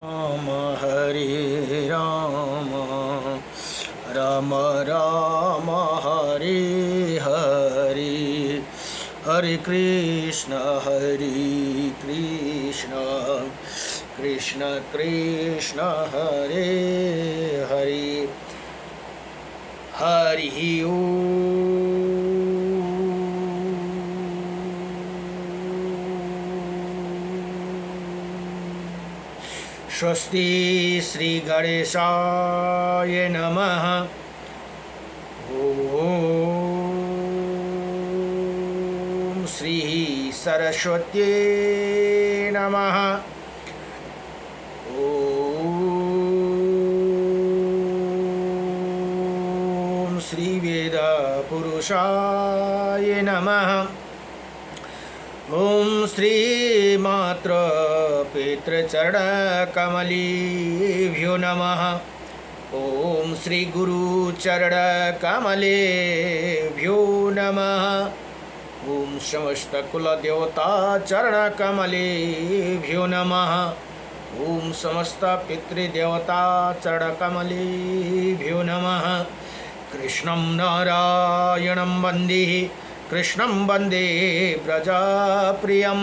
राम हरे राम राम राम हरे हरे हरे कृष्ण कृष्ण कृष्ण हरे हरे हरि ओम। स्वस्ति श्री गणेशाय नमः। ओम श्री सरस्वत्यै नमः। ओम श्री वेद पुरुषाय नमः। ओम श्री मात्र पितृचरण कमलेभ्यो नमः। ओम श्री गुरुचरण कमलेभ्यो नमः। ओम समस्त कुल देवता चरण कमलेभ्यो नमः। ओम समस्त पितृदेवता चरण कमलेभ्यो नमः। कृष्णं नारायणं वन्दे कृष्णं वन्दे प्रजाप्रियं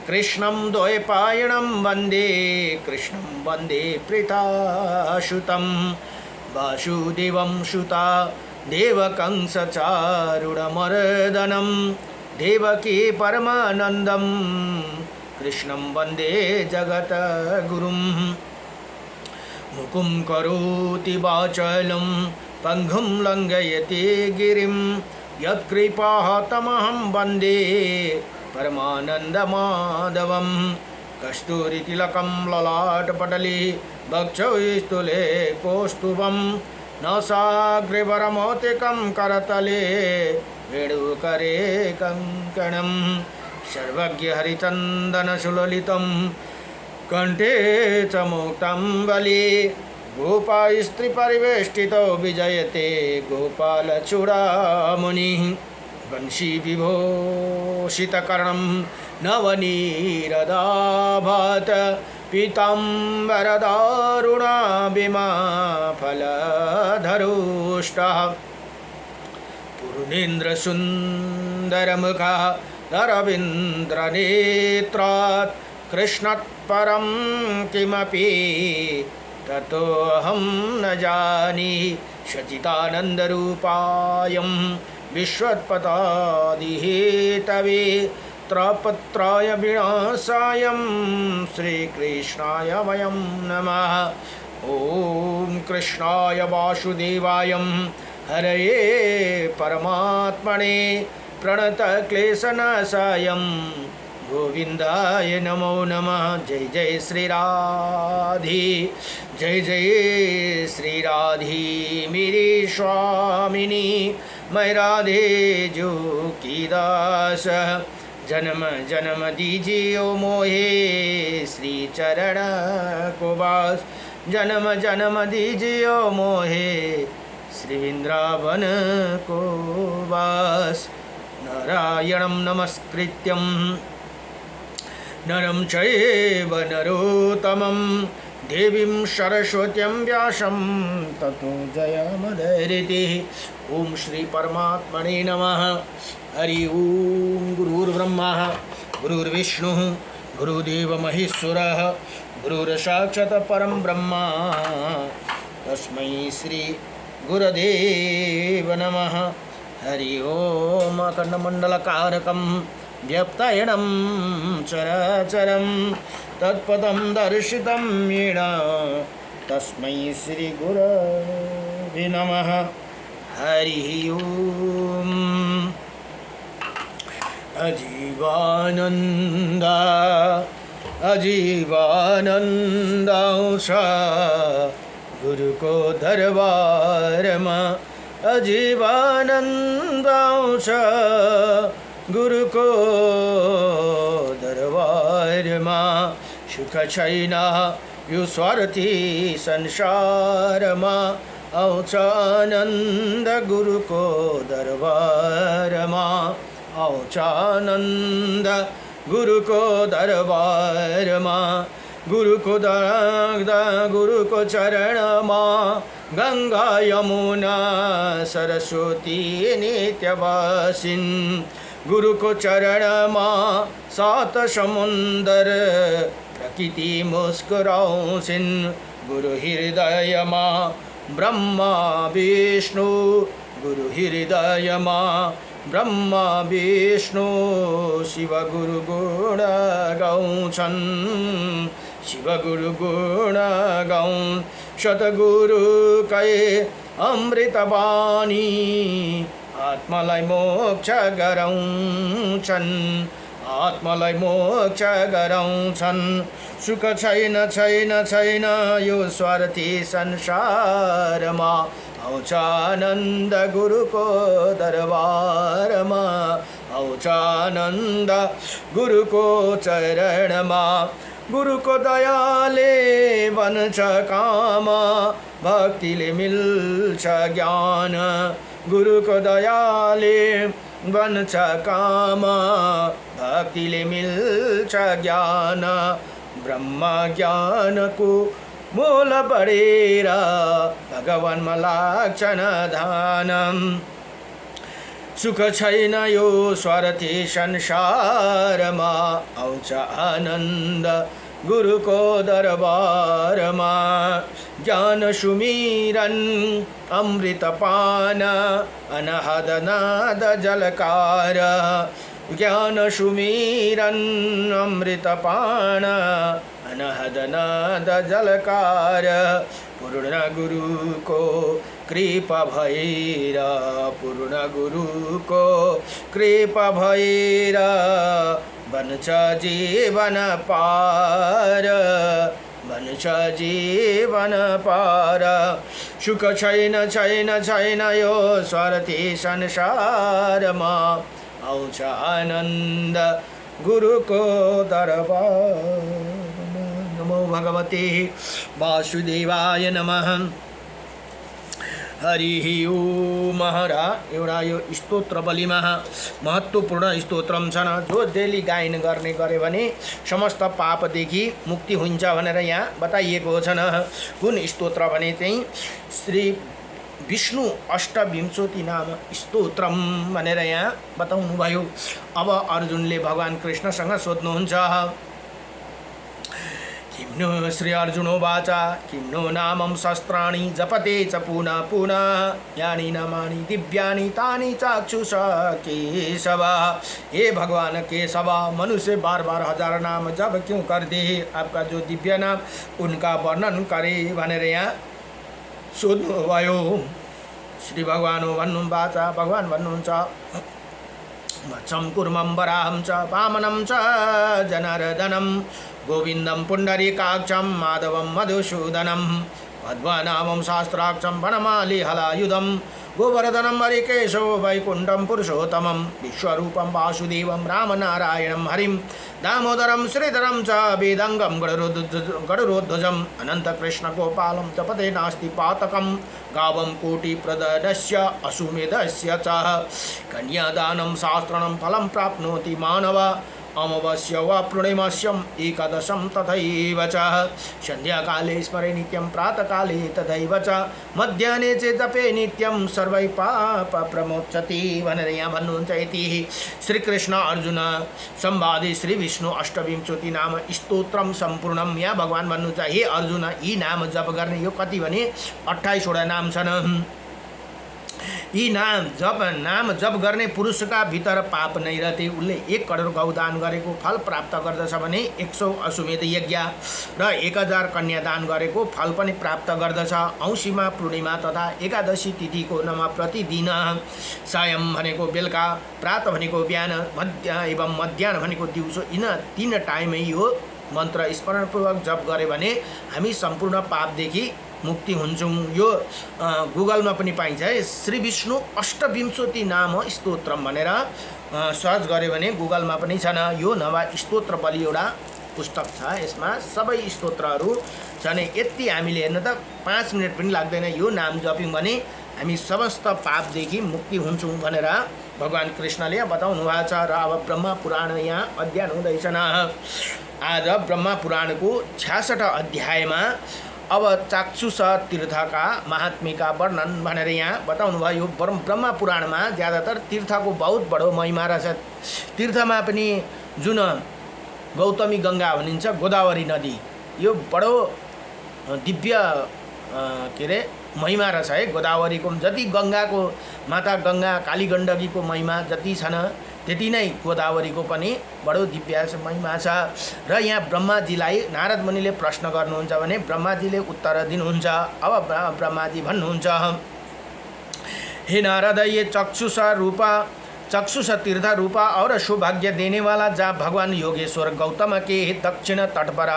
कृष्णं द्वैपायनं वन्दे कृष्णं वन्दे प्रीताशुतं वासुदेवं सुता देवकं सचारुणमर्दनं देवकी परमानन्दं कृष्णं वन्दे जगद्गुरुं। मुकुं करोति वाचालं पङ्गुं लङ्घयति गिरिं यत्कृपातमहं वन्दे परमानन्दमाधवं। कस्तूरितिलकं ललाटपटले वक्षस्थले कौस्तुभं नासाग्रवरमौक्तिकं करतले वेणुकरे कङ्कणं सर्वज्ञहरिचन्दनसुललितं कंठे च मुक्तं बलि गोपास्त्रीपरिवेष्टितो विजयते गोपालचूडामणिः वंशी विभूषितकर्णं नवनीरदाभात पीताम्बरदारुणाभिमाफलधरुष्टः पूर्णेन्द्रसुन्दरमुखः रवीन्द्रनेत्रात् कृष्णात् परं किमपि ततोऽहं न जानीहि। सच्चिदानन्दरूपायं विश्वोत्पत्यादिहेतवे त्रयपत्राय विनाशायं श्रीकृष्णाय वयं नमः। ॐ कृष्णाय वासुदेवाय हरये परमात्मने प्रणतक्लेशनाशाय गोविंदाय नमो नमः। जय जय श्री राधे जय जय श्री राधे मेरे स्वामिनी मैं राधे जो की दास। जन्म जन्म दीजिए ओ मोहे श्री चरण को वास। जन्म जन्म दीजिए ओ मोहे श्री वृंदावन को वास। नारायणं नमस्कृत्यं नरं चैव नरोत्तमं देवीं सरस्वतीं व्यासं ततो जयमुदीरयेत्। ओम श्री परमात्मने नमः। हरि ओम। गुरुर्ब्रह्मा गुरुर्विष्णुः गुरुदेव महेश्वरः गुरुर्साक्षात् परं ब्रह्म तस्मै श्री गुरुदेव नमः। हरि ओम। अखण्डमण्डलकारकं व्यक्तयनं चराचरं तत्पदं दर्शितं येन तस्मै श्री गुरवे नमः। हरि ओम। अजीवानंद अजीवानंदांश गुरु को दरबार में अजीवानंदांश गुरु को दरबार में सुख छैना यु स्वार्थी संसार में औचानंद गुरु को दरबार में औचानंद गुरु को दरबार में गुरु को गुरु को चरणमा गंगा यमुना सरस्वती नित्यवासिन गुरु को चरणमा सात समुंदर प्रकृति मुस्कुराउँछिन् गुरु हृदयमा ब्रह्मा विष्णु गुरु हृदयमा ब्रह्मा विष्णु शिव गुरु गुण गाउँछन् शिव गुरु गुण गाउँ सतगुरु कै अमृत बानी आत्मालाई मोक्ष गराउँछन् आत्मालाई मोक्ष गराउँछन् सुख छैन छैन छैन यो स्वार्थी संसारमा आउँछ आनन्द गुरुको दरबारमा आउँछ आनन्द गुरुको चरणमा गुरुको दयाले बन्छ काम भक्तिले मिल्छ ज्ञान गुरुको दयाले बन्छ काम भक्तिले मिल्छ ज्ञान ब्रह्म ज्ञानको मूल बढेर भगवानमा लाग्छन् ध्यान सुख छैन यो स्वार्थी संसारमा आउँछ आनन्द गुरुको दरबारमा ज्ञान सुमिरन अमृत पान अनहद नाद जलकार ज्ञान सुमिरन अमृत पान अनहद नाद जलकार पूर्ण गुरुको कृपा भएर पूर्ण गुरुको कृपा भएर बन्छ जीवन पार बन्छ जीवन पार सुख छैन छैन छैन यो स्वार्थी संसारमा आउँछ आनन्द गुरुको दरबार नमो भगवते वासुदेवाय नमः हरि ओम हरा एउटा यो स्तोत्र बलिमा महत्त्वपूर्ण स्तोत्रम छन् जो डेली गायन गर्ने गरे भने समस्त पापदेखि मुक्ति हुन्छ भनेर यहाँ बताइएको छन् कुन स्तोत्र भने चाहिँ श्री विष्णु अष्टविंशति नाम स्तोत्रम भनेर यहाँ बताउनु भयो अब अर्जुनले भगवान कृष्णसँग सोध्नुहुन्छ किं नो श्री अर्जुनोवाच किं नो नामं शस्त्राणि जपते च पुनः पुनः यानि नामानि दिव्यानि तानि चाक्षुष केशव हे भगवान केशव मनुष्य बार बार हजार नाम जप क्यों करते हैं आपका जो दिव्य नाम उनका वर्णन करे भनेर यहाँ सोध्नुभयो श्री भगवान भन्नुहुन्छ भगवान भन्नुहुन्छ मत्सं कुर्मं वराहं च वामनं च जनार्दनं गोविन्दं पुण्डरीकाक्षं माधवं मधुसूदनं पद्मनाभं शास्त्राक्षं वनमाली हलायुधं गोवर्धनं हरिकेशव वैकुण्ठं पुरुषोत्तमं विश्वरूपं वासुदेवं रामनारायणं हरिं दामोदरं श्रीधरं च वेदंगं गरुडध्वजम् अनन्तकृष्णगोपालं जपते नास्ति पातकं गावं कोटिप्रदस्य अश्वमेधस्य च कन्यादानं शास्त्रं फलं प्राप्नोति मानव अमावास्य वा पूर्णिमास्यम् एकादशं तथैव च सन्ध्याकाले स्मरे नित्यं प्रातःकाले तथैव च मध्याह्ने च जपे नित्यं सर्वै पाप प्रमोचति भनेर यहाँ भन्नुहुन्छ इति श्रीकृष्ण अर्जुन संवादे श्री विष्णु अष्टविंशति नाम स्तोत्रम सम्पूर्णम यहाँ भगवान भन्नुहुन्छ हे अर्जुन यी नाम जप गर्ने यो कति भने 28 वटा नाम छन् यी नाम जप गर्ने पुरुषका भित्र पाप नै रहते उसले 1 करोड गौदान गरेको फल प्राप्त गर्दछ भने 100 अश्वमेध यज्ञ र 1000 कन्यादान गरेको फल पनि प्राप्त गर्दछ औँसीमा पूर्णिमा तथा एकादशी तिथिको नमा प्रतिदिन सायं भनेको बेलुका प्रात भनेको बिहान एवं मध्याह्न भनेको दिउँसो यिन 3 टाइमै यो मन्त्र स्मरणपूर्वक जप गरे भने हामी सम्पूर्ण पापदेखि मुक्ति हुन्छौँ यो गुगलमा पनि पाइन्छ है श्री विष्णु अष्टविंशति नाम स्तोत्रम भनेर सर्च गरे भने गुगलमा पनि छन् यो नवा स्तोत्र बलि एउटा पुस्तक छ यसमा सबै स्तोत्रहरू छन् यति हामीले हेर्न त 5 मिनेट पनि लाग्दैन यो नाम जप्यौँ भने हामी समस्त पापदेखि मुक्ति हुन्छौँ भनेर भगवान कृष्णले बताउनु भएको छ र अब ब्रह्म पुराण यहाँ अध्ययन हुँदैछन् आज ब्रह्मा पुराणको 66 अध्यायमा अब चाक्षुष तीर्थका महात्म्यका वर्णन भनेर यहाँ बताउनु भयो। ब्रह्मा पुराणमा ज्यादातर तीर्थको बहुत बडो महिमा रहेछ। तीर्थमा पनि जुन गौतमी गङ्गा भनिन्छ, गोदावरी नदी, यो बडो दिव्य के अरे महिमा रहेछ है। गोदावरीको जति गङ्गाको माता गङ्गा कालीगण्डकीको महिमा जति छन् त्यति नै गोदावरीको पनि बडो दिव्य महिमा छ। र यहाँ ब्रह्माजीलाई नारद मुनिले प्रश्न गर्नुहुन्छ भने ब्रह्माजीले उत्तर दिनुहुन्छ। अब ब्रह्माजी भन्नुहुन्छ, हे नारद, ये चक्षुष तीर्थ रूपा और सौभाग्य देने वाला जहाँ भगवान योगेश्वर गौतम के दक्षिण तट पर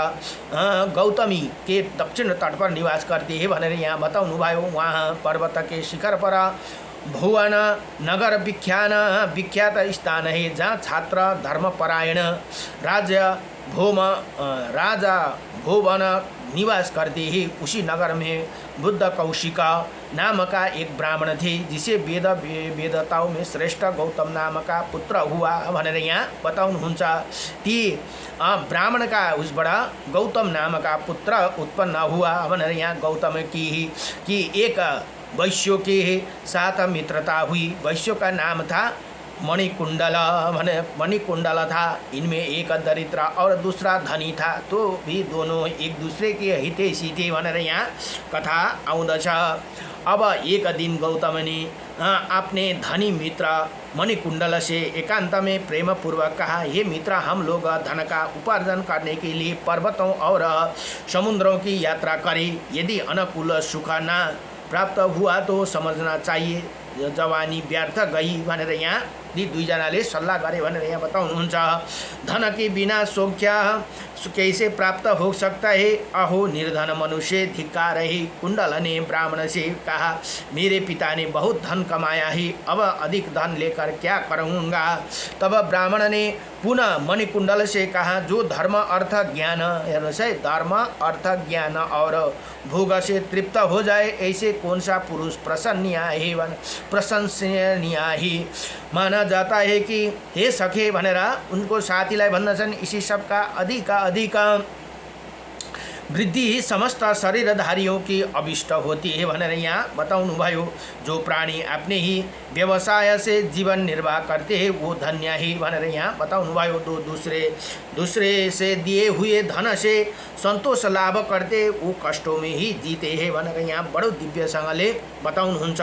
गौतमी के दक्षिण तट पर निवास करते हैं भनेर यहाँ बताउनु भयो। वहाँ पर्वत के शिखर पर भुवन नगर विख्यात स्थान है जहाँ छात्र धर्मपरायण राजा भुवन निवास करते हैं। उसी नगर में बुद्ध कौशिक नाम का एक ब्राह्मण थे जिसे वेदताओं में श्रेष्ठ गौतम नाम का पुत्र हुआ भनेर यहाँ बताउनुहुन्छ। ती ब्राह्मण का उसबाट गौतम नाम का पुत्र उत्पन्न हुआ भनेर यहाँ गौतम की एक वैश्यों के साथ मित्रता हुई। वैश्यों का नाम था मणिकुंडल था। इनमें एक दरिद्र और दूसरा धनी था, तो भी दोनों एक दूसरे के हितैषी थे भनेर यहाँ कथा आउँदछ। अब एक दिन गौतम ने अपने धनी मित्र मणिकुंडल से एकांत में प्रेम पूर्वक कहा, हे मित्र, हम लोग धन का उपार्जन करने के लिए पर्वतों और समुद्रों की यात्रा करें। यदि अनुकूल सुख न प्राप्त हुआ तो समझना चाहिए जवानी व्यर्थ गई भनेर यहाँ ती दुईजनाले सल्लाह गरे भनेर यहाँ बताउनुहुन्छ। धन के बिना सौख्य कैसे प्राप्त हो सकता है? अहो निर्धन मनुष्य, धिक्कार है। कुंडल ने ब्राह्मण से कहा, मेरे पिता ने बहुत धन कमाया है, अब अधिक धन लेकर क्या करूँगा? तब ब्राह्मण ने पुनः मणिकुंडल से कहा, जो धर्म अर्थ ज्ञान, हेर्नुहोस् है, धर्म अर्थ ज्ञान और भोग से तृप्त हो जाए ऐसे कौन सा पुरुष प्रशंसनीय है माना जाता है कि हे सखे भनेर उनको साथीलाई भन्दछन्, इसी सबका अधिक वृद्धि ही समस्त शरीरधारियों की अभिष्ट होती है भनेर यहाँ बताउनु भयो। जो प्राणी अपने ही व्यवसाय से जीवन निर्वाह करते हैं वो धन्य ही भनेर यहाँ बताउनु भयो। दो दूसरे से दिए हुए धन से संतोष लाभ करते वो कष्टों में ही जीते हैं भनेर यहाँ बडो दिव्यसँगले बताउनुहुन्छ।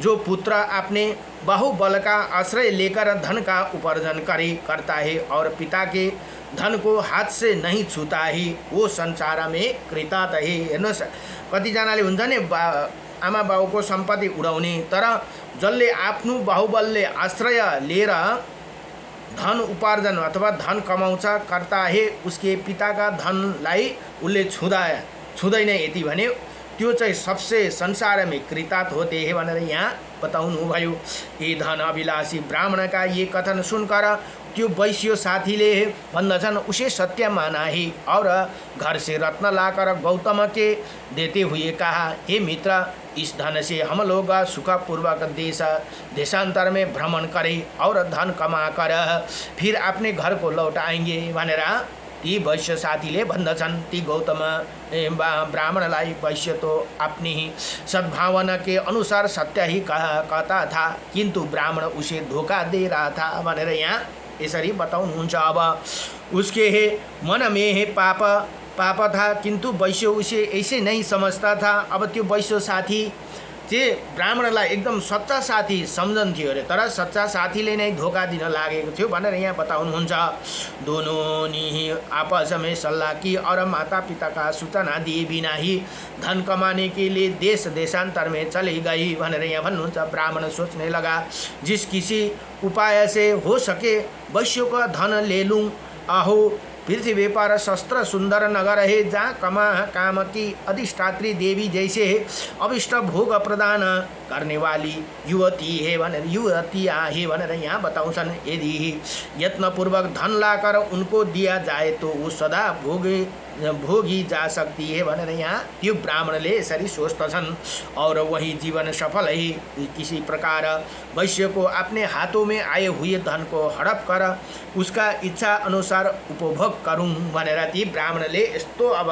जो पुत्र अपने बाहुबल का आश्रय लेकर धन का उपार्जन करता है और पिता के धन को हाथ से नहीं छूता है वो संसार में कृतार्थ है। हेर्नुहोस्, कतिजनाले हुन्छ नि आमा बाउको सम्पत्ति उडाउने, तर जसले आफ्नो बाहुबलले आश्रय लिएर धन उपार्जन अथवा धन कमाउँछ करता है उसके पिता का धनलाई उसले छुँदैन यति भने त्यो चाहिँ सबसे संसार में कृतार्थ होते हैं भनेर यहाँ बताउनु भयो। ये धन अभिलाषी ब्राह्मण का ये कथन सुनकर त्यो वैश्य साथीले भन्दछन्, उसे सत्य माना है और घर से रत्न लाकर गौतम के देते हुए कहा, हे मित्र, इस धन से हम लोग सुखपूर्वक देशांतर में भ्रमण करें और धन कमा कर फिर अपने घर को लौट आएंगे भनेर ती वैश्य साथीले भन्दछन्। ती गौतम ब्राह्मणलाई वैश्य तो अपनी ही सद्भावना के अनुसार सत्य ही कहता था, किंतु ब्राह्मण उसे धोखा दे रहा था भनेर यहाँ यसरी बताउनुहुन्छ। अब उसके मन में है पाप था, किंतु वैश्य उसे ऐसे नहीं समझता था। अब त्यो वैश्य साथी चाहिँ ब्राह्मणलाई एकदम सच्चा साथी सम्झन्थ्यो अरे, तर सच्चा साथीले नै धोका दिन लागेको थियो भनेर यहाँ बताउनुहुन्छ। दोनों ने आपस में सल्लाह की और माता पिता का सूचना दिए बिना ही धन कमाने के लिए देशांतर में चली गई भनेर यहाँ भन्नुहुन्छ। ब्राह्मण सोचने लगा, जिस किसी उपाय से हो सके वैश्य का धन ले लूँ। आहो, पृथ्वी पर शस्त्र सुंदर नगर है जहाँ काम की अधिष्ठात्री देवी जैसे अभिष्ट भोग प्रदान करने वाली युवतियाँ है भनेर यहाँ बताउँछन्। यदि यत्नपूर्वक धन लाकर उनको दिया जाए तो वो सदा भोगी जा सकती है भनेर यहाँ त्यो ब्राह्मणले यसरी सोच्दछन्। और वही जीवन सफल है किसी प्रकार वैश्य को अपने हाथों में आए हुए धन को हड़प कर उसका इच्छा अनुसार उपभोग करूँ भनेर ती ब्राह्मणले यस्तो अब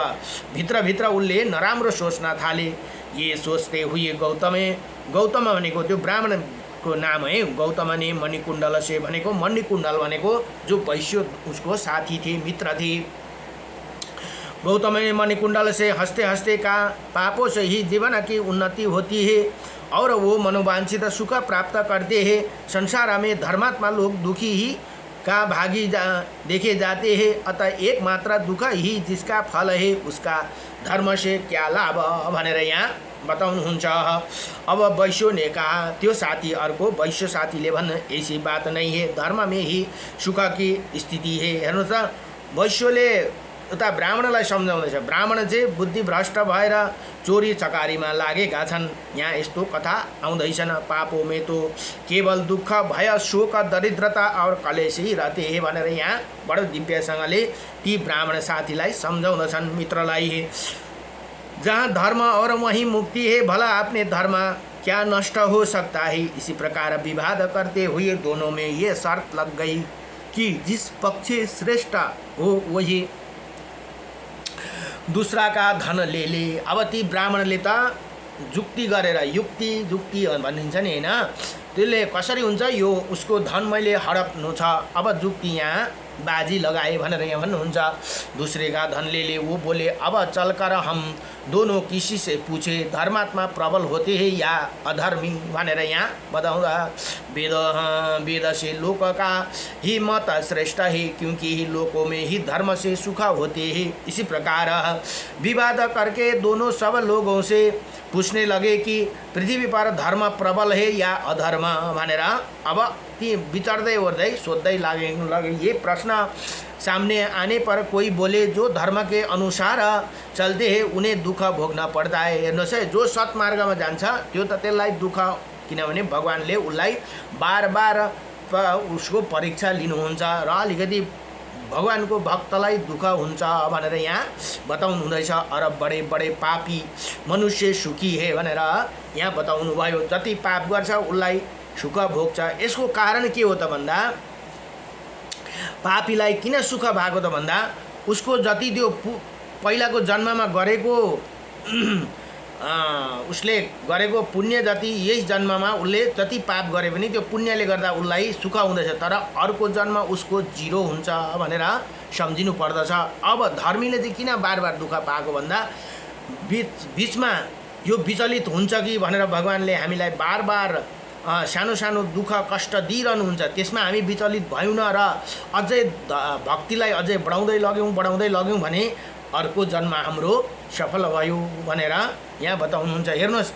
भित्रभित्र उसले नराम्रो सोच्न थाले। ये सोच्दै हुए गौतम भनेको त्यो ब्राह्मणको नाम है। गौतम ने मणिकुण्डल से भनेको मणिकुण्डल भनेको जो वैश्य उसको साथी थे, मित्र थे। गौतम ने मणिकुण्डल से हंसते हंसते कहा, पापों से ही जीवन की उन्नति होती है और वो मनोवांछित सुख प्राप्त करते हैं। संसार में धर्मात्मा लोग दुखी ही का भागी देखे जाते हैं, अतः एकमात्र दुख ही जिसका फल है उसका धर्म से क्या लाभ भनेर यहाँ बताउनुहुन्छ। अब वैश्य ने कहा, त्यो साथी अर्को वैश्य साथीले भन्ने ऐसी बात नहीं है, धर्म में ही सुख की स्थिति है। हेर्नुहोस् त वैश्यले उता ब्राह्मणलाई सम्झाउँदैछ। ब्राह्मण चाहिँ बुद्धि भ्रष्ट भएर चोरी चकारीमा लागेका छन्। यहाँ यस्तो कथा आउँदैछन्, पापों में तो केवल दुख भय शोक दरिद्रता और कलेश ही रहते हैं भनेर यहाँ बडो दिव्यसँगले ती ब्राह्मण साथीलाई सम्झाउँदछन्, मित्रलाई। जहाँ धर्म और वहीं मुक्ति है, भला अपने धर्म क्या नष्ट हो सकता है। इसी प्रकार विवाद करते हुए दोनों में ये शर्त लग गई कि जिस पक्ष श्रेष्ठ हो वही दूसरा का धन ले। अब ती ब्राह्मणले त जुक्ति गरेर जुक्ति भनिन्छ नि हैन, त्यसले कसरी हुन्छ यो उसको धन मैले हडप्नु छ, अब जुक्ति यहाँ बाजी लगाए भनेर यहाँ भन्नुहुन्छ। दूसरे का धन ले वो बोले, अब चलकर हम दोनों किसी से पूछे धर्मात्मा प्रबल होते हैं या अधर्मी भनेर यहाँ बताउँदा वेद से लोक का ही मत श्रेष्ठ है क्योंकि ही लोकों में ही धर्म से सुख होते हैं। इसी प्रकार विवाद करके दोनों सब लोगों से पूछने लगे कि पृथ्वी पर धर्म प्रबल है या अधर्म भनेर। अब ती विचार्दै ओर्दै सोध्दै लागे। ये प्रश्न सामने आने पर कोई बोले जो धर्म के अनुसार चलते हैं उन्हें दुख भोग्न पड़ता है। हेर्नुहोस् है, जो सत्मार्गमा जान्छ त्यो त त्यसलाई दुख, किनभने भगवानले उसलाई बार बार उसको परीक्षा लिनुहुन्छ र अलिकति भगवानको भक्तलाई दुख हुन्छ भनेर यहाँ बताउनु हुँदैछ। अरब बडे बडे पापी मनुष्य सुखी है भनेर यहाँ बताउनु भयो। जति पाप गर्छ उसलाई सुख भोग्छ। यसको कारण के हो त भन्दा पापीलाई किन सुख भएको त भन्दा उसको जति त्यो पहिलाको जन्ममा गरेको उसले गरेको पुण्य जति यही जन्ममा उसले जति पाप गरे पनि त्यो पुण्यले गर्दा उसलाई सुख हुँदैछ, तर अर्को जन्म उसको जिरो हुन्छ भनेर सम्झिनु पर्दछ। अब धर्मीले चाहिँ किन बार बार दुःख पाएको भन्दा बीचमा यो विचलित हुन्छ कि भनेर भगवानले हामीलाई बार बार सानो सानो दुःख कष्ट दिइरहनुहुन्छ, त्यसमा हामी विचलित भयौँ न र अझै भक्तिलाई अझै बढाउँदै लग्यौँ भने अर्को जन्म हाम्रो सफल भयो भनेर यहाँ बताउनुहुन्छ। हेर्नुहोस्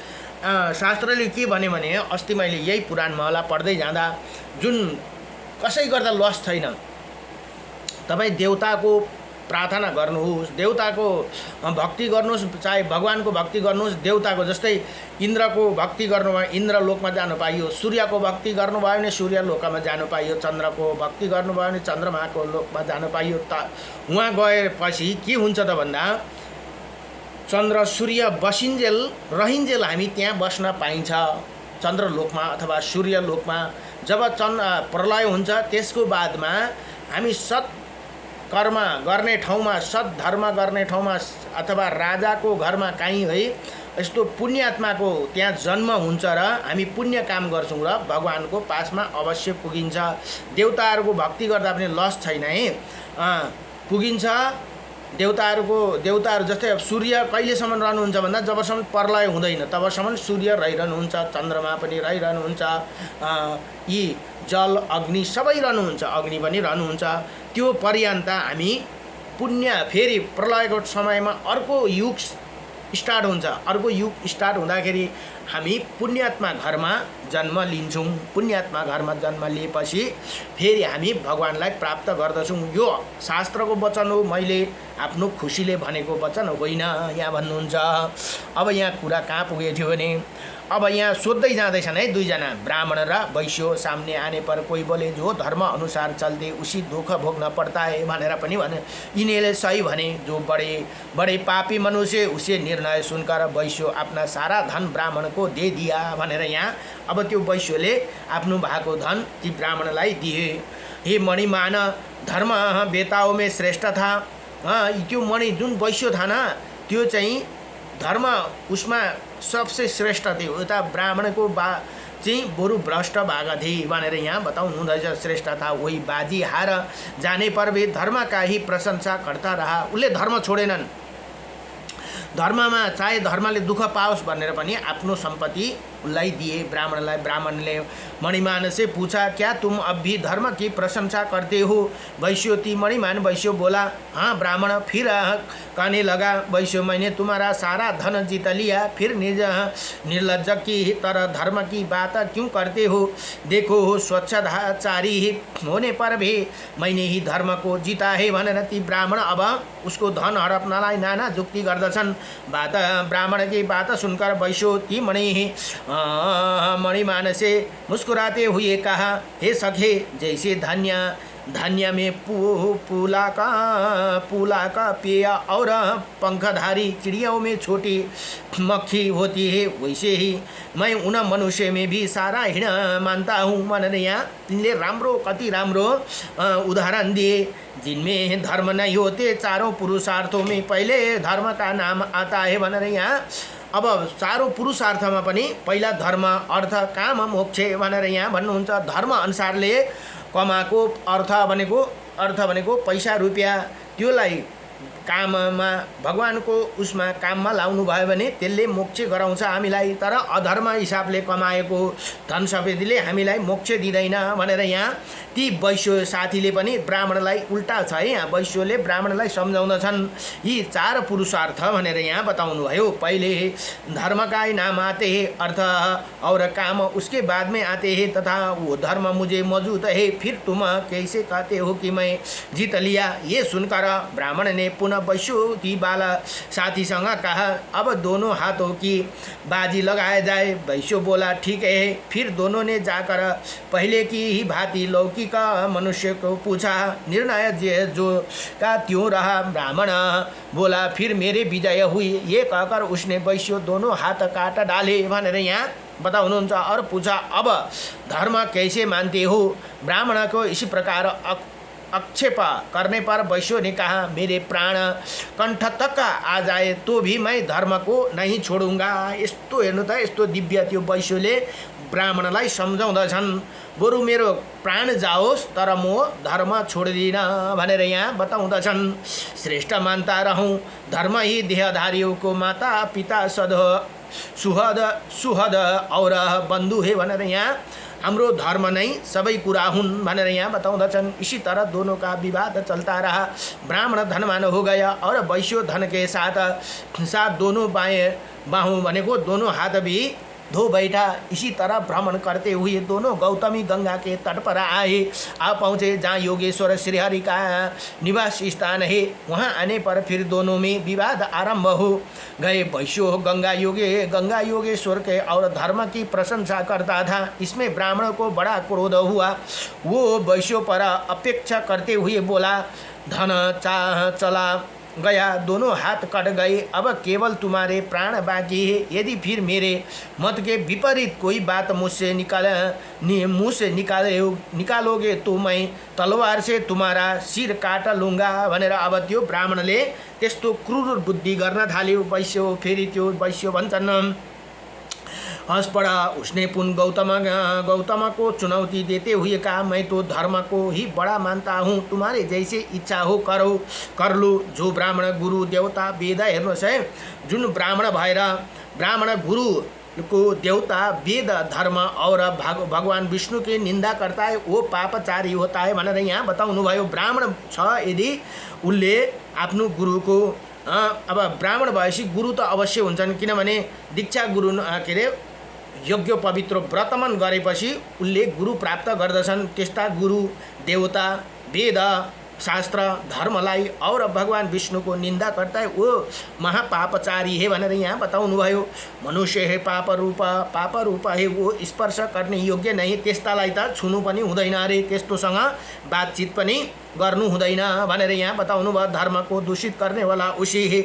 शास्त्रले के भन्यो भने अस्ति मैले यही पुराण महला पढ्दै जाँदा जुन कसै गर्दा लस छैन। तपाईँ देवताको प्रार्थना गर्नुहोस्, देवताको भक्ति गर्नुहोस्, चाहे भगवानको भक्ति गर्नुहोस्, देवताको जस्तै इन्द्रको भक्ति गर्नुभयो इन्द्र लोकमा जानु पाइयो, सूर्यको भक्ति गर्नुभयो भने सूर्य लोकमा जानु पाइयो, चन्द्रको भक्ति गर्नुभयो भने चन्द्रमाको लोकमा जानु पाइयो। त उहाँ गएपछि के हुन्छ त भन्दा चन्द्र सूर्य बसिन्जेल रहिन्जेल हामी त्यहाँ बस्न पाइन्छ चन्द्रलोकमा अथवा सूर्यलोकमा। जब प्रलय हुन्छ त्यसको बादमा हामी सत् कर्म गर्ने ठाउँमा, सद्धर्म गर्ने ठाउँमा अथवा राजाको घरमा काहीँ है यस्तो पुण्यात्माको त्यहाँ जन्म हुन्छ र हामी पुण्य काम गर्छौँ र भगवानको पासमा अवश्य पुगिन्छ। देवताहरूको भक्ति गर्दा पनि लस छैन है, पुगिन्छ। देवताहरू जस्तै सूर्य कहिलेसम्म रहनुहुन्छ भन्दा जबसम्म प्रलय हुँदैन तबसम्म सूर्य रहिरहनुहुन्छ, चन्द्रमा पनि रहिरहनुहुन्छ, यी जल अग्नि सबै रहनुहुन्छ, अग्नि पनि रहनुहुन्छ। त्यो पर्यन्त हामी पुण्य फेरि प्रलयको समयमा अर्को युग स्टार्ट हुन्छ। अर्को युग स्टार्ट हुँदाखेरि हामी पुण्यात्मा घरमा जन्म लिन्छौँ। पुण्यात्मा घरमा जन्म लिएपछि फेरि हामी भगवान्लाई प्राप्त गर्दछौँ। यो शास्त्रको वचन हो, मैले आफ्नो खुसीले भनेको वचन होइन यहाँ भन्नुहुन्छ। अब यहाँ कुरा कहाँ पुगेको थियो भने अब यहाँ सोध्दै जाँदैछन् है दुईजना ब्राह्मण र वैश्य सामने आने पर कोही बोले जो धर्म अनुसार चलते उसी दुख भोग्न पड़ता है भनेर पनि भने यिनीहरूले सही भने। जो बड़े बड़े पापी मनुष्य उसे निर्णय सुनकर वैश्य अपना सारा धन ब्राह्मण को दे दिया भनेर यहाँ अब त्यो वैश्यले आफ्नो भएको धन ती ब्राह्मणलाई दिए। हे मणिमान धर्म बेताओं में श्रेष्ठ था। त्यो मणि जुन वैश्य था ना त्यो चाहिँ धर्म उसमा सबसे श्रेष्ठ थियो। यता ब्राह्मणको चाहिँ बरु भ्रष्ट भाग थिए भनेर यहाँ बताउनु हुँदैछ। श्रेष्ठ था वही बाजी हार जाने पर भी धर्म का ही प्रशंसा करता रहा। उसले धर्म छोडेनन्। धर्ममा चाहे धर्मले दुःख पाओस् भनेर पनि आफ्नो सम्पत्ति उसलाई दिए ब्राह्मणलाई। ब्राह्मणले मणिमान से पूछा क्या तुम अब भी धर्म की प्रशंसा करते हो? वैश्य ती मणिमान वैश्य बोला हाँ। ब्राह्मण फिर कहने लगा वैश्य मैंने तुम्हारा सारा धन जीत लिया फिर निर्लज्ज की तरह धर्म की बात क्यों करते हो? देखो हो स्वच्छताचारी होने पर भी मैंने ही धर्म को जीता है भनेर ती ब्राह्मण अब उसको धन हडप्नलाई नाना जुक्ति गर्दछन्। बात ब्राह्मण की बात सुनकर वैश्य ती मणिमान से मुस्कुराते हुए कहा हे सखे जैसे धान्य में पूला का पेय और पंखधारी चिड़ियों में छोटी मक्खी होती है वैसे ही मैं उन मनुष्य में भी सारा हिण मानता हूँ भनेर यहाँ तिनले राम्रो कति राम्रो उदाहरण दिए। जिनमें धर्म नहीं होते चारों पुरुषार्थों में पहले धर्म का नाम आता है भनेर यहाँ अब चारों पुरुषार्थमा पनि पहिला धर्म अर्थ काम मोक्ष भनेर यहाँ भन्नुहुन्छ। धर्म अनुसारले कमाएको अर्थ भनेको पैसा रुपियाँ त्यसलाई काममा भगवानको उसमा काममा लाउनु भयो भने त्यसले मोक्ष गराउँछ हामीलाई। तर अधर्म हिसाबले कमाएको धन सम्पत्तिले हामीलाई मोक्ष दिँदैन भनेर यहाँ ती वैश्य साथीले पनि ब्राह्मणलाई उल्टा छ है। यहाँ वैश्यले ब्राह्मणलाई सम्झाउँदछन् यी चार पुरुषार्थ भनेर यहाँ बताउनु भयो। पहिले धर्म का ही नाम आते हैं अर्थ और काम उसके बाद में आते हैं तथा वो धर्म मुझे मौजूद है फिर तुम कैसे कहते हो कि मैं जीत लिया? ये सुनकर ब्राह्मण ने पुनः वैश्य की बाला साथीसँग कहा अब दोनों हाथों की बाजी लगाया जाए। वैश्य बोला ठीक है। फिर दोनों ने जाकर पहले की ही भांति लौकी का मनुष्य को पूछा। निर्णय जो का त्यों रहा। ब्राह्मण बोला फिर मेरे विजय हुई। ये कहकर उसने वैश्य दोनों हाथ काट डाले भनेर यहाँ बताउनुहुन्छ। और पूछा अब धर्म कैसे मानते हो? ब्राह्मण को इसी प्रकार आक्षेप करने पर वैश्य ने कहा मेरे प्राण कंठ तक आ जाए तो भी मैं धर्म को नहीं छोडूंगा। यस्तो हेर्नु त यस्तो दिव्य त्यो वैश्यले ब्राह्मणलाई सम्झाउँदछन् बरु मेरो प्राण जाओस् तर म धर्म छोड्दिन भनेर यहाँ बताउँदछन्। श्रेष्ठ मान्ता रहूँ धर्म ही देहधारियों को माता पिता सुहद और बन्धु है भनेर यहाँ हाम्रो धर्म नै सबै कुरा हुन् भनेर यहाँ बताउँदछन्। इसी तरह दोनों का विवाद चलता रहा। ब्राह्मण धनवान हो गया और वैश्य धन के साथ दोनों बाहों भनेको दोनों हाथ भी धो बैठा। इसी तरह भ्रमण करते हुए दोनों गौतमी गंगा के तट पर आए। आ पहुँचे जहाँ योगेश्वर श्रीहरि का निवास स्थान है। वहाँ आने पर फिर दोनों में विवाद आरंभ हो गए। वैश्य गंगा योगेश्वर के और धर्म की प्रशंसा करता था। इसमें ब्राह्मण को बड़ा क्रोध हुआ। वो वैश्य पर अपेक्षा करते हुए बोला धन चला गया दोनों हाथ कट गए अब केवल तुम्हारे प्राण बाकी है। यदि फिर मेरे मत के विपरीत कोई बात मुँह से निकालोगे तो मैं तलवार से तुम्हारा सिर काट लूँगा भनेर अब त्यो ब्राह्मणले त्यस्तो क्रूर बुद्धि गर्न थाल्यो। वैश्य फेरि त्यो वैश्य भन्छन् हंस पड़ा। उसने पुन गौतम को चुनौती देते हुए कहा मैं तो धर्म को ही बड़ा मानता हूँ तुम्हारे जैसे इच्छा हो कर लो। जो ब्राह्मण गुरु देवता वेद हेर्नुहोस् है जुन ब्राह्मण भएर ब्राह्मण गुरु को देवता वेद धर्म और भगवान विष्णु की निंदा करता है वो पापचारी होता है भनेर यहाँ बताउनु भयो। ब्राह्मण छ यदि उसले आफ्नो गुरुको अब ब्राह्मण भएपछि गुरु त अवश्य हुन्छन् किनभने दीक्षा गुरु के अरे योग्य पवित्र व्रतमन गरेपछि उनले गुरु प्राप्त गर्दछन्। त्यस्ता गुरु देवता वेद शास्त्र धर्मलाई और भगवान विष्णु को निंदा करता है वो महापापचारी है भनेर यहाँ बताउनु भयो। मनुष्य है पाप रूप है वो स्पर्श गर्ने योग्य नहीं, त्यस्तालाई त छुनु पनि हुँदैन अरे, त्यस्तोसँग बातचित पनि गर्नु हुँदैन भनेर यहाँ बताउनु भयो। धर्म को दूषित करने वाला उसी है।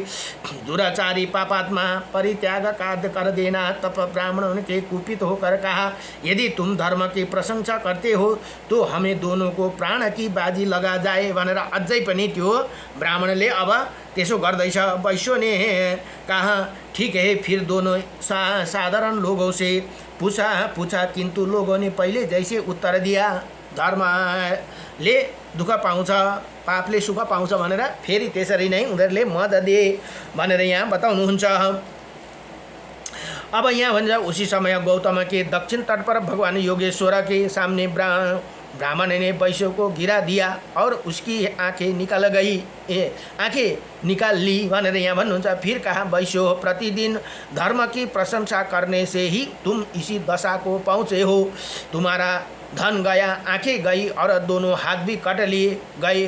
दुराचारी पापात्मा परित्याग कार्य कर देना, तप ब्राह्मण के कुपित होकर कहा, यदि तुम धर्म की प्रशंसा करते हो तो हमें दोनों को प्राण की बाजी लगा जाए भनेर अझै पनि त्यो ब्राह्मणले अब त्यसो गर्दैछ। वैश्य ने कहा, ठीक है फिर दोनों साधारण लोगों से पूछा किंतु लोगों ने पहले जैसे उत्तर दिया, धर्मले दुःख पाउँछ पापले सुख पाउँछ भनेर फेरि त्यसरी नै उनीहरूले मत दिए भनेर यहाँ बताउनुहुन्छ। अब यहाँ भन्छ, उसी समय गौतम के दक्षिण तट पर भगवान योगेश्वर के सामने ब्राह्मण ने वैश्य को गिरा दिया और उसकी आंखें निकल गई, आंखें निकाल ली भनेर यहाँ भन्नुहुन्छ। फिर कहा, वैश्य प्रतिदिन धर्म की प्रशंसा करने से ही तुम इसी दशा को पहुँचे हो। तुम्हारा धन गया, आंखें गई और दोनों हाथ भी कट लिए गए।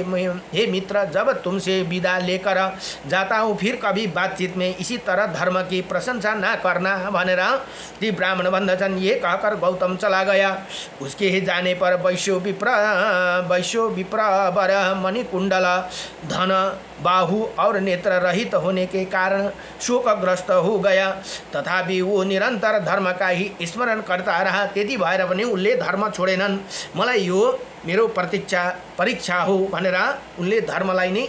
हे मित्र, जब तुमसे विदा लेकर जाता हूँ फिर कभी बातचीत में इसी तरह धर्म की प्रशंसा ना करना भनेर ती ब्राह्मण भन्दछन्। ये कहकर गौतम चला गया। उसके ही जाने पर वैश्यो विप्र वर मणिकुंडल धन बाहु और नेत्र रहित होने के कारण शोकग्रस्त हो गया, तथापि वो निरंतर धर्म का ही स्मरण करता रहा। त्यति भएर पनि उनले धर्म छोडेनन्। मलाई यो मेरो परीक्षा हो भनेर उनले धर्मलाई नै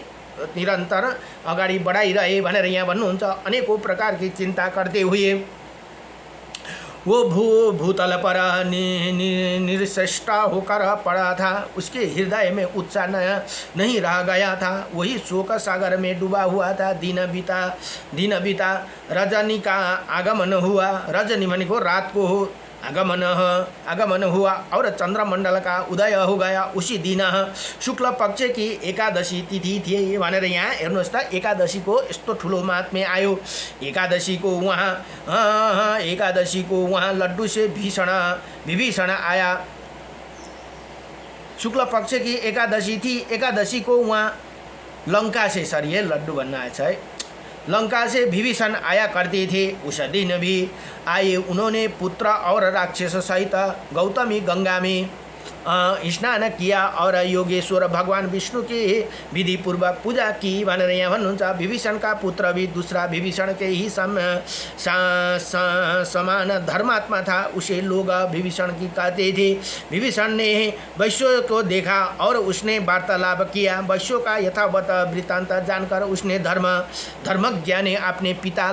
निरन्तर अगाडि बढाइरहे भनेर यहाँ भन्नुहुन्छ। अनेकों प्रकार की चिंता करते हुए वो भूतल पर निर्श्रेष्ठ होकर पड़ा था। उसके हृदय में उत्साह नहीं रह गया था, वही शोक सागर में डूबा हुआ था। दिन बीता रजनी का आगमन हुआ। रजनी मन को रात को आगमन हुआ और चंद्रमंडल का उदय हो गया। उसी दिन शुक्ल पक्ष की एकादशी तिथि थी भनेर यहाँ हेर्नुहोस् त, एकादशी को यस्तो ठुलो महात्म्य आयो। एकादशी को वहाँ लड्डू से विभीषण आया। शुक्ल पक्ष की एकादशी थी। एकादशी को वहाँ लंका से, सॉरी ये लड्डू बनना है, लंका से विभीषण आया करते थे। उस दिन भी आए। उन्होंने पुत्र और राक्षस सहित गौतमी गंगा में स्नान किया और योगेश्वर भगवान विष्णु की विधि पूर्वक पूजा की भनेर यहाँ भन्नुहुन्छ। विभीषण का पुत्र भी दूसरा विभीषण के ही समान धर्मात्मा था। उसे लोग विभीषण की कहते थे। विभीषण ने वैश्य को देखा और उसने वार्तालाप किया। वैश्य का यथावत वृत्तांत जानकर उसने धर्मज्ञ ने अपने पिता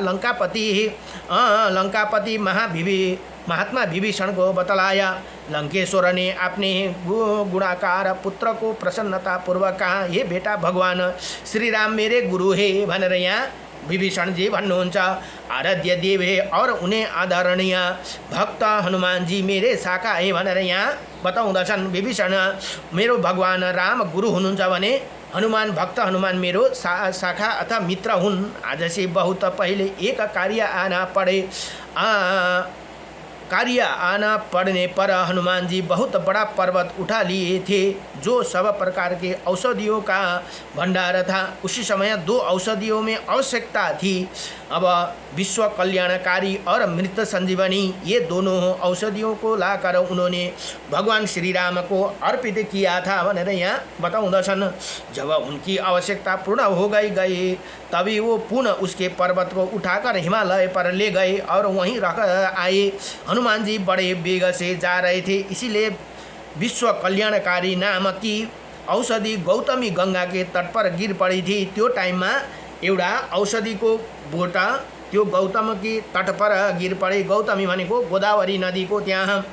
लंकापति महात्मा विभीषण को बतलाया। लंकेश्वर ने अपने गुणाकार पुत्र को प्रसन्नता पूर्वक कहा, ये बेटा भगवान श्री राम मेरे गुरु है भनेर यहाँ विभीषण जी भन्नुहुन्छ। आराध्य देव है और उन्हें आदरणीय भक्त हनुमान जी मेरे शाखा है भनेर यहाँ बताउँदछन्। विभीषण मेरो भगवान राम गुरु हुनुहुन्छ भने हनुमान भक्त हनुमान मेरो शाखा अथवा मित्र हुन्। आज से बहुत पहले एक कार्य आना पड़ने पर हनुमान जी बहुत बड़ा पर्वत उठा लिए थे जो सब प्रकार के औषधियों का भंडार था। उसी समय 2 औषधियों में आवश्यकता थी। अब विश्व कल्याणकारी और मृत संजीवनी, ये दोनों औषधियों को लाकर उन्होंने भगवान श्री राम को अर्पित किया था भनेर यहाँ बताउँदछन्। जब उनकी आवश्यकता पूर्ण हो गई तभी वो पुनः उसके पर्वत को उठाकर हिमालय पर ले गए और वहीं रख आए। हनुमान जी बड़े वेग से जा रहे थे, इसीलिए विश्व कल्याणकारी नाम की औषधि गौतमी गंगा के तट पर गिर पड़ी थी। त्यो टाइममा एउटा औषधिको बोटा त्यो गौतम की तट पर गिर पड़े। गौतमी भनेको गोदावरी नदी को त्यहाँ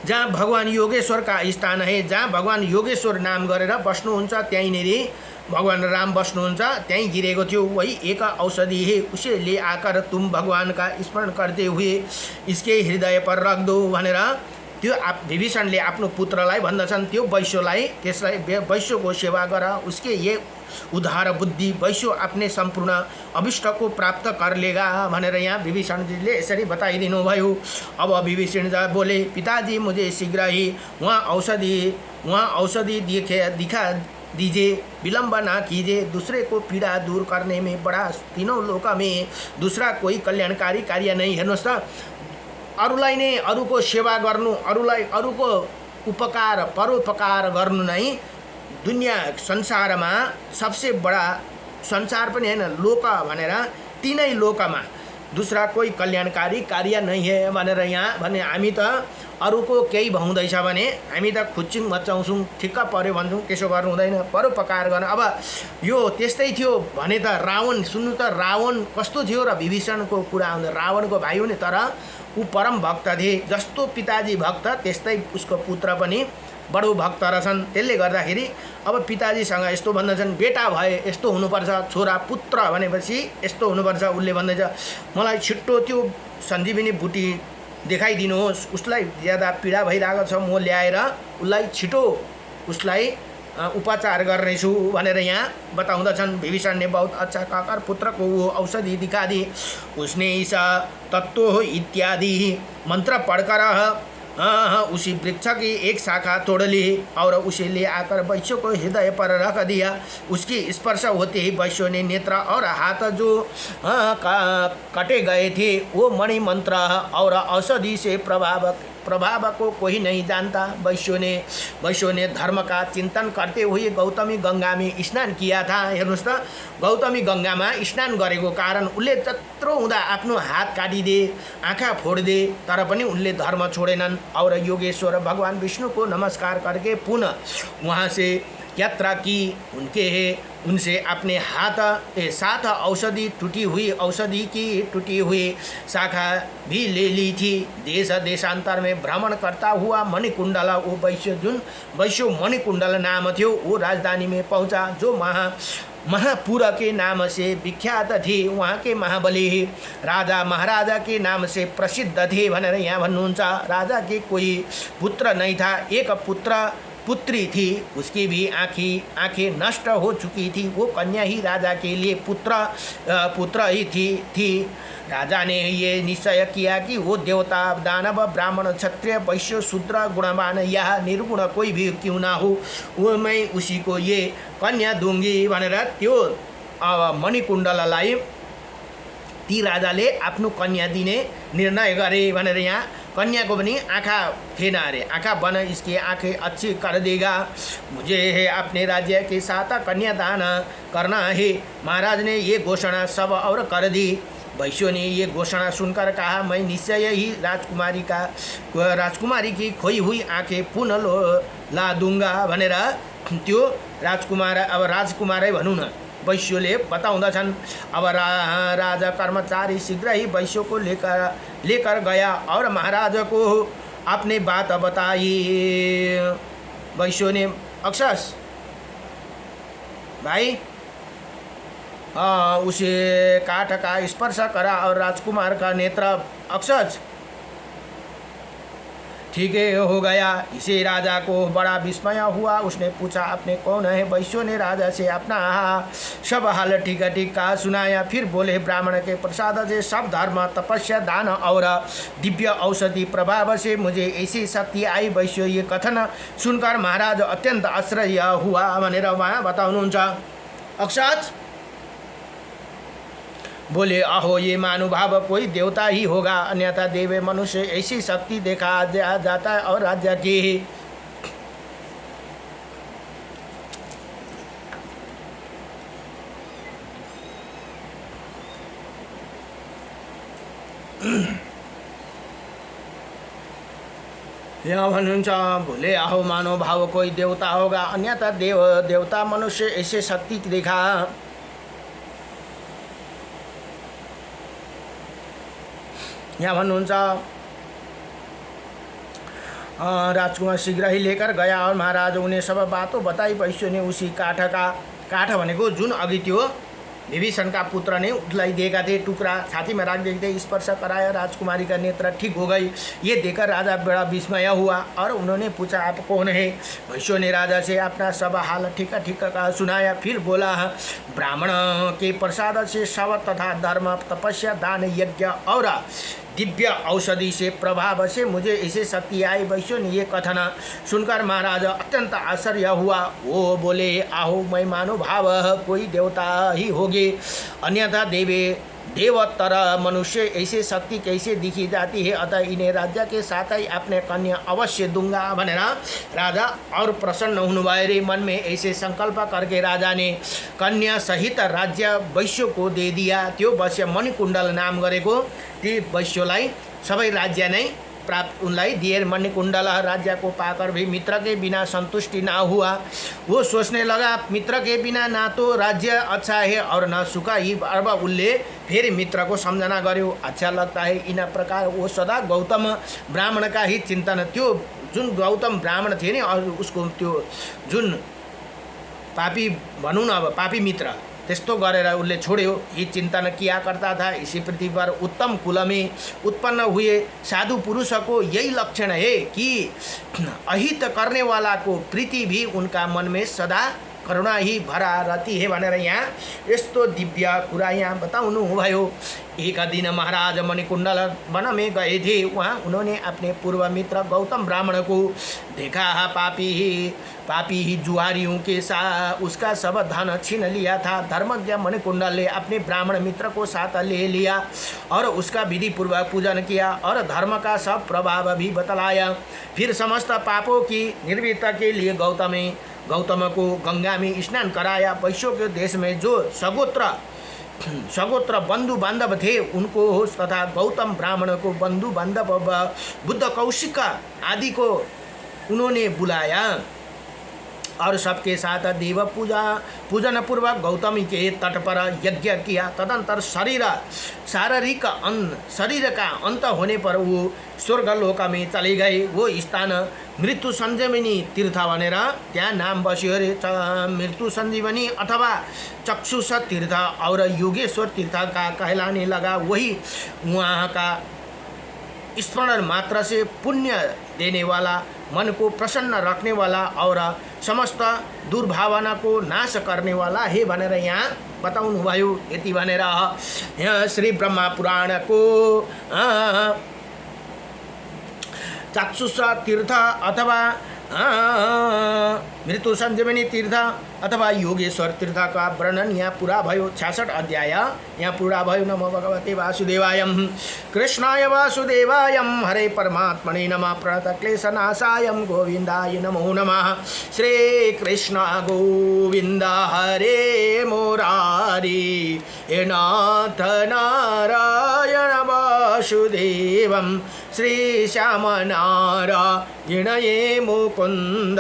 जहाँ भगवान योगेश्वर का स्थान है, जहाँ भगवान योगेश्वर नाम गरेर बस्नुहुन्छ त्यहीँनेरि भगवान राम बस्नुहुन्छ, त्यहीँ गिरेको थियो। वही एक औषधि है, उसे ले आकर तुम भगवान का स्मरण करते हुए इसके हृदय पर रख दो भनेर त्यो विभीषणले आफ्नो पुत्रलाई भन्दछन्। त्यो वैश्यलाई त्यसलाई वैश्यको सेवा गर, उसके ये उदार बुद्धि वैश्य अपने सम्पूर्ण अभिष्ट को प्राप्त कर लेगा भनेर यहाँ विभीषणजीले यसरी बताइदिनु भयो। अब विभीषण बोले, पिताजी मुझे शीघ्र ही वहाँ औषधि दिखा दीजिए, विलम्ब ना कीजिए। दूसरे को पीड़ा दूर करने में बड़ा तीनों लोक में दूसरा कोई कल्याणकारी कार्य नहीं। हेर्नुहोस् त, अरूलाई नै अरूको सेवा गर्नु, अरूको उपकार परोपकार गर्नु नै दुनिया संसारमा सबसे बडा, संसार पनि हैन लोक भनेर तीनै लोकमा दूसरा कोही कल्याणकारी कार्य नहीं है भनेर यहाँ भने हामी त अरूको केही भउँदैछ भने हामी त खुच्चिङ मचाउँछौँ, ठिक्क पर्यो भन्छौँ, त्यसो गर्नु हुँदैन, परोपकार गर्न। अब यो त्यस्तै थियो भने त रावण, सुन्नु त रावण कस्तो थियो र विभीषणको कुरा आउँदा रावणको भाइ हो नि, तर ऊ परम भक्त थिए। जस्तो पिताजी भक्त त्यस्तै उसको पुत्र पनि बडो भक्त रहेछन्। त्यसले गर्दाखेरि अब पिताजीसँग यस्तो भन्दछन्, बेटा भए यस्तो हुनुपर्छ, छोरा पुत्र भनेपछि यस्तो हुनुपर्छ। उसले भन्दैछ, मलाई छिट्टो त्यो सञ्जीवनी बुटी देखाइदिनुहोस्, उसलाई ज्यादा पीडा भइरहेको छ, म ल्याएर उसलाई छिटो उसलाई उपचार गर्नेछु भनेर यहाँ बताउँदछन्। विभीषण ने बहुत अच्छा कहकर पुत्र को वो औषधि दिखा दी। उसने ईसा तत्व इत्यादि मंत्र पढ़कर उसी वृक्ष की एक शाखा तोड़ ली और उसे ले आकर वैश्य को हृदय पर रख दिया। उसकी स्पर्श होते ही वैश्य ने नेत्र और हाथ जो कटे गए थे वो मणि मंत्र और औषधि से प्रभाव को कोई नहीं जानता। वैश्य ने धर्म का चिंतन करते हुए गौतमी गंगा में स्नान किया था। हेर्नुस् त, गौतमी गंगामा स्नान गरेको कारण उसले जत्रो हुँदा आफ्नो हात काटिदे, आँखा फोडिदे, तर पनि उनले धर्म छोडेनन्। और योगेश्वर भगवान विष्णु को नमस्कार करके पुनः वहाँ से यात्रा की। उनसे अपने साथ औषधि टूटी हुई शाखा भी ले ली थी। देश देशांतर में भ्रमण करता हुआ मणिकुंडल, वो वैश्य मणिकुंडल नाम थियो, वो राजधानी में पहुंचा जो महापुर के नाम से विख्यात थे। वहाँ के महाबली राजा महाराजा के नाम से प्रसिद्ध थे भनेर यहाँ भन्नुहुन्छ। राजा के कोई पुत्र नहीं था, एक पुत्री थी, उसकी भी आँखें नष्ट हो चुकी थी। वो कन्या ही राजा के लिए पुत्र ही थी। राजा ने ये निश्चय किया कि वो देवता, दानव, ब्राह्मण, क्षत्रिय, वैश्य, शूद्र, गुणवान या निर्गुण कोई भी क्यों ना हो, वो मैं उसी को ये कन्या दूंगी भनेर त्यो मणिकुण्डललाई ती राजाले आफ्नो कन्या दिने निर्णय गरे भनेर यहाँ कन्या को पनि आँखा थिएन अरे, आँखा बन इसकी आँखें अच्छी कर देगा। मुझे है अपने राज्य के साथ कन्यादान करना है। महाराज ने ये घोषणा सब और कर दी। वैश्य ने ये घोषणा सुनकर कहा, मैं निश्चय ही राजकुमारी की खोई हुई आँखें पुनः ला दूंगा भनेर त्यो राजकुमारै भनौँ न वैश्यले बताउँदछन्। अब राजा कर्मचारी शीघ्र ही वैश्य को लेकर गया और महाराज को अपने बात बताई। वैश्य ने, अक्षस भाई, उसे काठ का स्पर्श करा और राजकुमार का नेत्र अक्षस ठीक है हो गया। इसे राजा को बड़ा विस्मय हुआ। उसने पूछा, आपने कौन है? वैश्य ने राजा से अपना सब हाल ठीक कहा सुनाया। फिर बोले, ब्राह्मण के प्रसाद से सब धर्म, तपस्या, दान और दिव्य औषधि प्रभाव से मुझे ऐसी शक्ति आई। वैश्य ये कथन सुनकर महाराज अत्यंत आश्चर्य हुआ भनेर वहाँ बताउनुहुन्छ। अक्षत बोले, अहो ये महानुभाव कोई देवता ही होगा, अन्यथा देव मनुष्य ऐसी शक्ति देखा जाता है। और राज्य की यहाँ भन्नुहुन्छ, बोले अहो मानव भाव कोई देवता होगा, अन्यथा देवता मनुष्य ऐसे शक्ति देखा। यहाँ भन्नुहुन्छ, राजकुमार शीघ्र ही लेकर गया और महाराज उन्हें सब बातों बताई। वैश्य ने उसी काठ भनेको जुन अघि त्यो विभीषण का पुत्र ने उसलाई दिएका थिए टुक्रा, छातीमा राखिदिएका थिए। स्पर्श कराया, राजकुमारी का नेत्र ठीक हो गई। ये देखकर राजा बड़ा विस्मय हुआ और उन्होंने पूछा, आप कौन है? वैश्यों ने राजा से अपना सब हाल ठीक ठीक का सुनाया। फिर बोला, ब्राह्मण के प्रसाद से शव तथा धर्म, तपस्या, दान, यज्ञ और दिव्य औषधि से प्रभाव से मुझे ऐसे शक्ति आई। वैश्यों ने ये कथन सुनकर महाराज अत्यंत आश्चर्य हुआ। वो बोले, आहो मैं मानो भाव कोई देवता ही होगी, अन्यथा देवतर मनुष्य ऐसे शक्ति कैसे दिखी जाती है। अतः इन्हें राज्य के साथ ही अपने कन्या अवश्य दूंगा भनेर राजा और प्रसन्न हुनुभयो रे। मन में ऐसे संकल्प करके राजा ने कन्या सहित राज्य वैश्य को दे दिया। त्यो वैश्य मणिकुण्डल नाम गरेको ती वैश्यलाई सबै राज्य नै प्राप्त उनलाई दिए। मणिकुण्डल राज्य को पाकर भी मित्र के बिना संतुष्टि ना हुआ। वो सोचने लगा, मित्र के बिना ना तो राज्य अच्छा है और न सुख ही। अब उसले फिर मित्र को सम्झना गर्यो, अच्छा लगता है इन प्रकार। वो सदा गौतम ब्राह्मण का ही चिंतन, त्यो जुन गौतम ब्राह्मण थिए नि और उसको त्यो जुन पापी भनौँ न, अब पापी मित्र त्यस्तो गरेर उसले छोड्यो। ये चिंतन किया करता था। इसी पृथ्वी पर उत्तम कुल में उत्पन्न हुए साधु पुरुषों को यही लक्षण है कि अहित करने वाला को प्रीति भी उनका मन में सदा करुणा ही भरा रहती है भनेर यहाँ यस्तो दिव्य कुरा यहाँ बताउनु भयो। एक दिन महाराज मणिकुण्डल वन में गए थे। वहाँ उन्होंने अपने पूर्व मित्र गौतम ब्राह्मण को देखा। पापी ही जुआरियों के साथ उसका सब धन छीन लिया था। धर्मज्ञ मणिकुण्डल ने अपने ब्राह्मण मित्र को साथ ले लिया और उसका विधि पूर्वक पूजन किया और धर्म का सब प्रभाव भी बतलाया। फिर समस्त पापों की निर्वृत्ति के लिए गौतम को गंगा में स्नान कराया। वैश्यों के देश में जो सगोत्र बंधु बांधव थे उनको तथा गौतम ब्राह्मण को बंधु बांधव बुद्ध कौशिक आदि को उन्होंने बुलाया और सबके साथ देव पूजन पूर्वक गौतमी के तट पर यज्ञ किया। तदंतर शरीर का अंत होने पर वो स्वर्गलोक में चले गए। वो स्थान मृत्यु संजीवनी तीर्थ भनेर त्यहाँ नाम बस्यो अरे। मृत्यु संजीवनी अथवा चक्षुष तीर्थ और योगेश्वर तीर्थ का कहलाने लगा। वही वहाँ का स्मरण मात्र से पुण्य देने वाला, मन को प्रसन्न रखने वाला और समस्त दुर्भावना को नाश करने वाला है भनेर यहाँ बताउनु भयो। यति भनेर यहाँ श्री ब्रह्मा पुराण को चक्षुष तीर्थ अथवा मृत्यु संजीवनी तीर्थ अथवा योगेश्वर तीर्थ का वर्णन यहाँ पूरा भयो। 66 अध्याय यहाँ पूरा भयो। नमो भगवते वासुदेवाय कृष्णाय वासुदेवाय हरे परमात्मने नमः प्रणतक्लेशनाशाय गोविंदाय नमो नमः। श्री कृष्ण गोविंद हरे मुरारी हे नाथ नारायण वासुदेवं श्री श्याम नारायण ये मुकुंद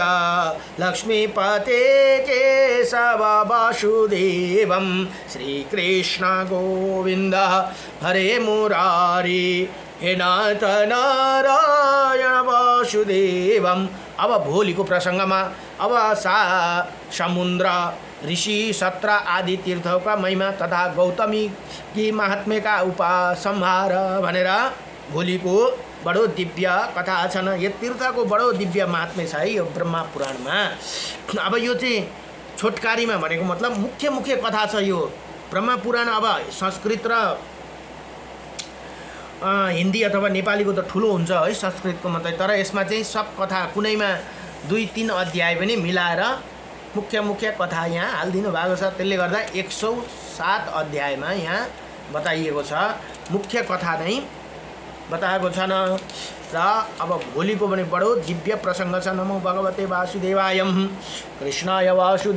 लक्ष्मीपते केशव वासुदेवं श्री कृष्ण गोविंद हरे मुरारी हे नाथ नारायण वासुदेवं। अब भोलिको प्रसंगमा अब समुद्र ऋषि सत्र आदि तीर्थों का महिमा तथा गौतमी की महात्म्य का उपसंहार भनेर भोलिको बडो दिव्य कथा छन्। यो तीर्थको बडो दिव्य महात्म्य छ है यो ब्रह्मा पुराणमा। अब यो चाहिँ छोटकारीमा भनेको मतलब मुख्य कथा छ यो ब्रह्मा पुराण। अब संस्कृत र हिन्दी अथवा नेपालीको त ठुलो हुन्छ है संस्कृतको मात्रै, तर यसमा चाहिँ सब कथा कुनैमा 2-3 अध्याय पनि मिलाएर मुख्य कथा यहाँ हालिदिनु भएको छ। त्यसले गर्दा 107 अध्यायमा यहाँ बताइएको छ, मुख्य कथा नै बताएको छन्। र अब भोलिको पनि बडो दिव्य प्रसङ्ग छ। नमो भगवते वासुदेवाय कृष्णाय वासुदेवाय।